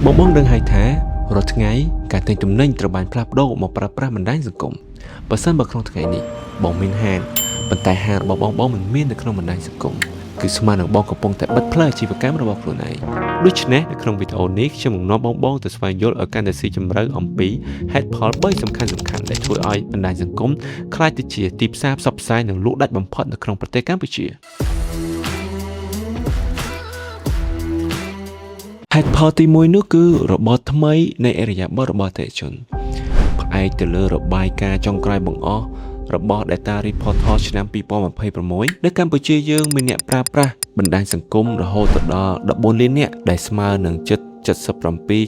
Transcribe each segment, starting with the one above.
បងដឹងហើយថារាល់ថ្ងៃការទិញទំនិញត្រូវបានផ្លាស់ប្ដូរមកប្រើប្រាស់បណ្ដាញសង្គមបើសិនបើក្នុងថ្ងៃនេះបងមានហាងប៉ុន្តែហាងរបស់បងមិនមាននៅក្នុងបណ្ដាញសង្គមគឺស្មើនឹងបងកំពុងតែបិទផ្លូវអាជីវកម្មរបស់ខ្លួនឯងដូច្នេះនៅក្នុងវីដេអូនេះខ្ញុំនឹងនាំបងទៅស្វែងយល់ឲ្យកាន់តែស៊ីជម្រៅអំពីហេតុផល3សំខាន់ដែលធ្វើឲ្យបណ្ដាញសង្គមក្លាយទៅជាទីផ្សារផ្សព្វផ្សាយនិងលក់ដាច់បំផុតនៅក្នុងប្រទេសកម្ពុជាហេតុផលទី1នោះគឺរបបថ្មីនៃអរិយាប័ត្ររបស់អតិថិជនផ្អែកទៅលើរបាយការណ៍ចុងក្រោយបង្អស់របស់ Data Reporter ឆ្នាំ2026នៅកម្ពុជាយើងមានអ្នកប្រើប្រាស់បណ្ដាញសង្គមរហូតដល់14លាននាក់ដែលស្មើនឹងជិត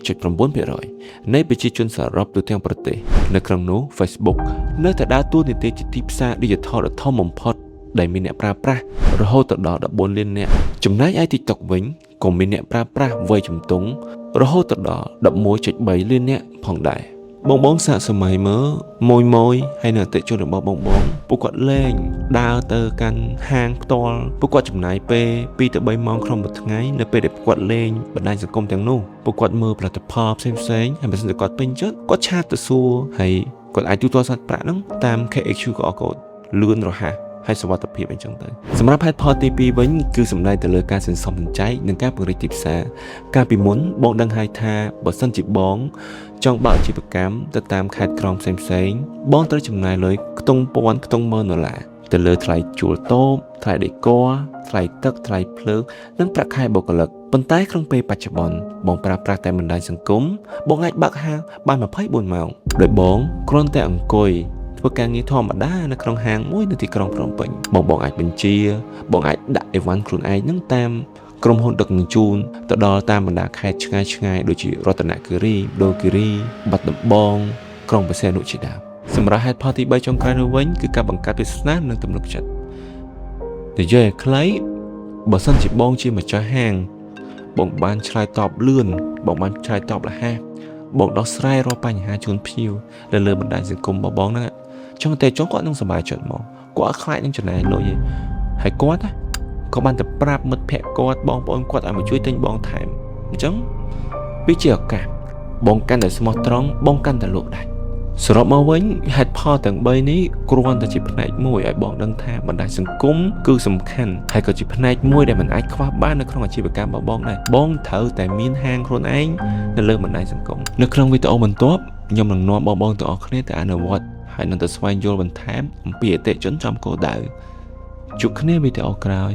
77.9% នៃប្រជាជនសរុបទូទាំងប្រទេសនៅក្នុងនោះ Facebook នៅតែដើរតួនាទីជាទីផ្សារ Digital ដ៏ធំបំផុតដែលមានអ្នកប្រើប្រាស់រហូតដល់14លាននាក់ចំណែកឯ TikTok វិញក៏មានអ្នកប្រើប្រាស់វ័យជំទង់រហូតដល់ 11.3 លាននាក់ផងដែរបងសាកសម័យមើលមួយហើយនៅអតិថិជនរបស់បងពួកគាត់លេងដើរទៅកាន់ហាងផ្ទាល់ពួកគាត់ចំណាយពេល2ទៅ3ម៉ោងក្នុងមួយថ្ងៃនៅពេលដែលពួកគាត់លេងបណ្ដាញសង្គមទាំងនោះពួកគាត់មើលផលិតផលផ្សេងហើយបើសិនជាគាត់ពេញចិត្តគាត់ឆាតទៅសួរហើយគាត់អាចទូទាត់សាច់ប្រាក់ហ្នឹងតាម KHQ QR code លឿនរហ័សហើយសុវត្ថិភាពអញ្ចឹងទៅសម្រាប់ហេតុផលទី2វិញគឺសំដៅទៅលើការសន្សំសំចៃនិងការពង្រីកទីផ្សារកាលពីមុនបងដឹងហើយថាបើសិនជាបងចង់បើកអាជីវកម្មទៅតាមខេត្តក្រុងផ្សេងបងត្រូវចំណាយលុយខ្ទង់ពាន់ខ្ទង់ម៉ឺនដុល្លារទៅលើថ្លៃជួលតូបថ្លៃដេគ័រថ្លៃទឹកថ្លៃភ្លើងនិងប្រាក់ខែបុគ្គលិកប៉ុន្តែក្នុងពេលបច្ចុប្បន្នបងប្រើប្រាស់តែបណ្ដាញសង្គមបងអាចបើកហាងបាន24ម៉ោងដោយបងគ្រាន់តែអង្គុយធ្វើការងារធម្មតានៅក្នុងហាងមួយនៅទីក្រុងភ្នំពេញបងអាចបញ្ជាបងអាចដាក់អីវ៉ាន់ខ្លួនឯងនឹងតាមក្រុមហ៊ុនដឹកជញ្ជូនទៅដល់តាមបណ្ដាខេត្តឆ្ងាយដូចជារតនគិរីបដូគិរីបាត់ដំបងក្រុងបរសេនុជាដើមសម្រាប់ហេតុផលទី3ចុងក្រោយនោះវិញគឺការបង្កើតវាសនានិងទំនុកចិត្តនិយាយឲ្យខ្លីបើសិនជាបងជាម្ចាស់ហាងបងបានឆ្លើយតបលឿនបងបានឆ្លើយតបរហ័សបងដោះស្រាយរាល់បញ្ហាជូនភ្ញៀវនៅលើបណ្ដាញសង្គមរបស់បងហ្នឹងចង់តែចង់គាត់នឹងសប្បាយចិត្តមកគាត់ខ្លាចនឹងចំណាយលុយហើយគាត់ក៏បានតែប្រាប់មិត្តភក្តិគាត់បងប្អូនគាត់ឲ្យមកជួយទិញបងថែមអញ្ចឹងវាជាឱកាសបងកាន់តែស្មោះត្រង់បងកាន់តែលក់ដាច់សរុបមកវិញហេតុផលទាំង3នេះគ្រាន់តែជាផ្នែកមួយឲ្យបងដឹងថាបណ្ដាញសង្គមគឺសំខាន់ហើយក៏ជាផ្នែកមួយដែលមិនអាចខ្វះបាននៅក្នុងអាជីវកម្មរបស់បងដែរបងត្រូវតែមានហាងខ្លួនឯងនៅលើបណ្ដាញសង្គមនៅក្នុងវីដេអូបន្ទាប់ខ្ញុំនឹងនាំបងទាំងអស់គ្នាទៅអនុវត្តហើយនឹងទៅស្វែងយល់បន្ថែមអំពីអតិថិជនចំគោលដៅជួបគ្នាវីដេអូក្រោយ